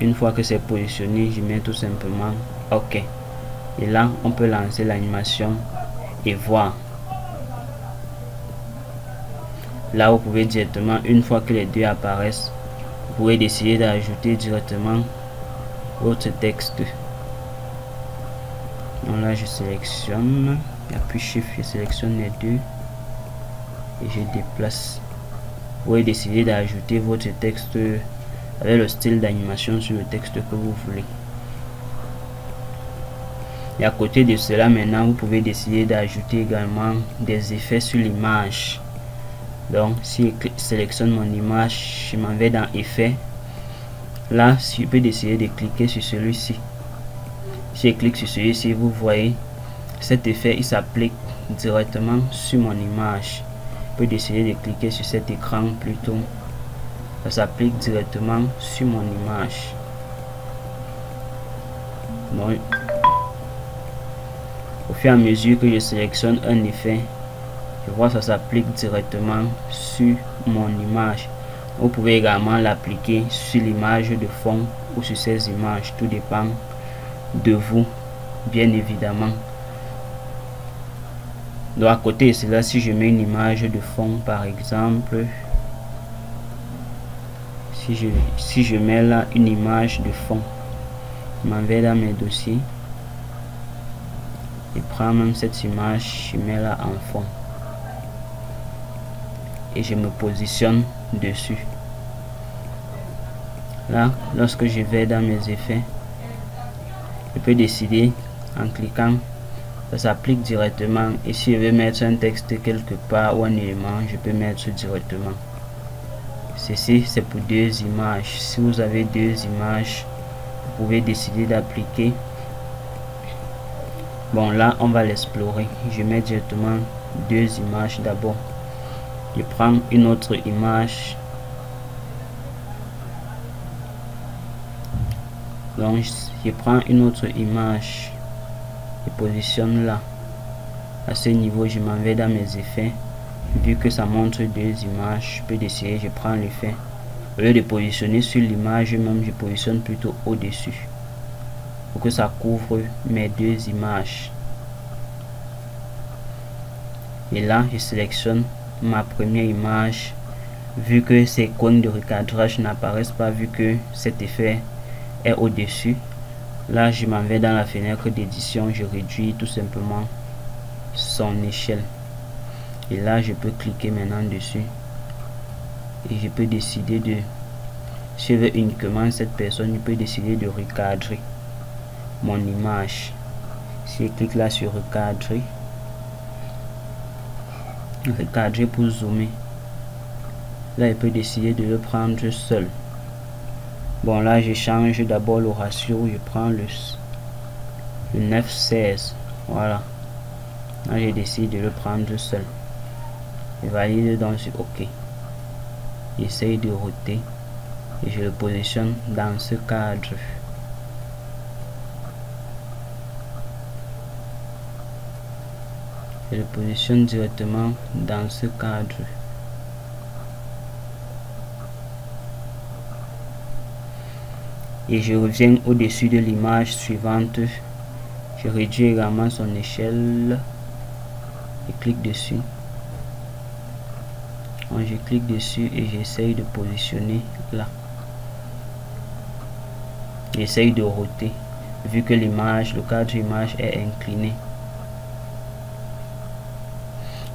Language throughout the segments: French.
Une fois que c'est positionné, je mets tout simplement OK. Et là, on peut lancer l'animation et voir. Là, vous pouvez directement, une fois que les deux apparaissent, vous pouvez décider d'ajouter directement votre texte. Donc là, je sélectionne, j'appuie Shift, je sélectionne les deux et je déplace. Vous pouvez décider d'ajouter votre texte avec le style d'animation sur le texte que vous voulez. Et à côté de cela, maintenant, vous pouvez décider d'ajouter également des effets sur l'image. Donc, si je sélectionne mon image, je m'en vais dans Effets. Là, je peux décider de cliquer sur celui-ci. Si je clique sur celui-ci, vous voyez, cet effet, il s'applique directement sur mon image. Je peux décider de cliquer sur cet écran plutôt. Ça s'applique directement sur mon image. Donc, au fur et à mesure que je sélectionne un effet, je vois ça s'applique directement sur mon image. Vous pouvez également l'appliquer sur l'image de fond ou sur ces images, tout dépend de vous, bien évidemment. Donc à côté de cela, si je mets une image de fond par exemple, si je mets là une image de fond, je m'en vais dans mes dossiers et prends même cette image, je mets là en fond et je me positionne dessus. Là, lorsque je vais dans mes effets, je peux décider en cliquant, ça s'applique directement, et si je veux mettre un texte quelque part ou un élément, je peux mettre directement. Ceci c'est pour deux images. Si vous avez deux images, vous pouvez décider d'appliquer. Bon, là on va l'explorer. Je mets directement deux images d'abord. Je prends une autre image. Donc je prends une autre image et positionne là. À ce niveau, je m'en vais dans mes effets. Vu que ça montre deux images, je peux décider, je prends l'effet. Au lieu de positionner sur l'image même, je positionne plutôt au-dessus pour que ça couvre mes deux images. Et là, je sélectionne ma première image. Vu que ces icônes de recadrage n'apparaissent pas, vu que cet effet est au-dessus, là je m'en vais dans la fenêtre d'édition, je réduis tout simplement son échelle. Et là je peux cliquer maintenant dessus et je peux décider de, si je veux uniquement cette personne, je peux décider de recadrer mon image. Si je clique là sur recadrer pour zoomer, là je peux décider de le prendre seul. Bon, là je change d'abord le ratio, je prends le 9:16. Voilà, là je décide de le prendre seul. Je valide donc sur OK. J'essaye de roter et je le positionne dans ce cadre. Je le positionne directement dans ce cadre. Et je reviens au-dessus de l'image suivante. Je réduis également son échelle et clique dessus. Donc, je clique dessus et j'essaye de positionner là. J'essaye de roter vu que l'image, le cadre image est incliné.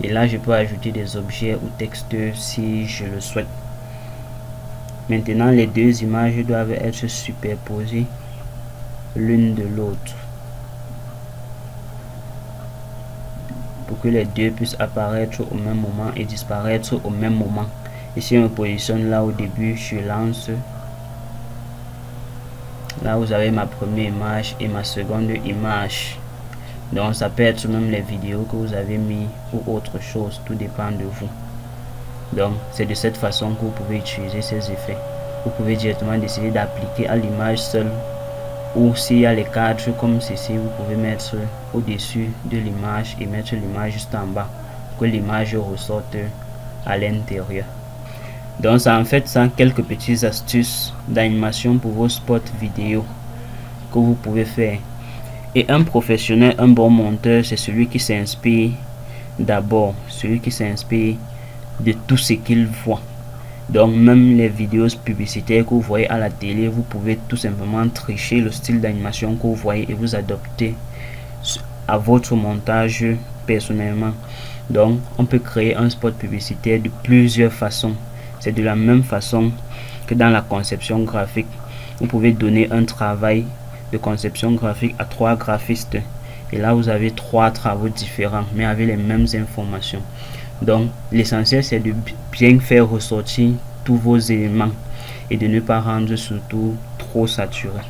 Et là je peux ajouter des objets ou textes si je le souhaite. Maintenant les deux images doivent être superposées l'une de l'autre pour que les deux puissent apparaître au même moment et disparaître au même moment. Et si on me positionne là au début, je lance. Là vous avez ma première image et ma seconde image. Donc ça peut être même les vidéos que vous avez mis ou autre chose, tout dépend de vous. Donc c'est de cette façon que vous pouvez utiliser ces effets. Vous pouvez directement décider d'appliquer à l'image seule, ou s'il y a les cadres comme ceci, vous pouvez mettre au-dessus de l'image et mettre l'image juste en bas pour que l'image ressorte à l'intérieur. Donc ça en fait ça quelques petites astuces d'animation pour vos spots vidéo que vous pouvez faire. Et un professionnel, un bon monteur, c'est celui qui s'inspire d'abord, celui qui s'inspire de tout ce qu'il voit. Donc même les vidéos publicitaires que vous voyez à la télé, vous pouvez tout simplement tricher le style d'animation que vous voyez et vous adopter à votre montage personnellement. Donc on peut créer un spot publicitaire de plusieurs façons. C'est de la même façon que dans la conception graphique. Vous pouvez donner un travail de conception graphique à 3 graphistes et là vous avez 3 travaux différents mais avec les mêmes informations. Donc l'essentiel c'est de bien faire ressortir tous vos éléments et de ne pas rendre surtout trop saturé.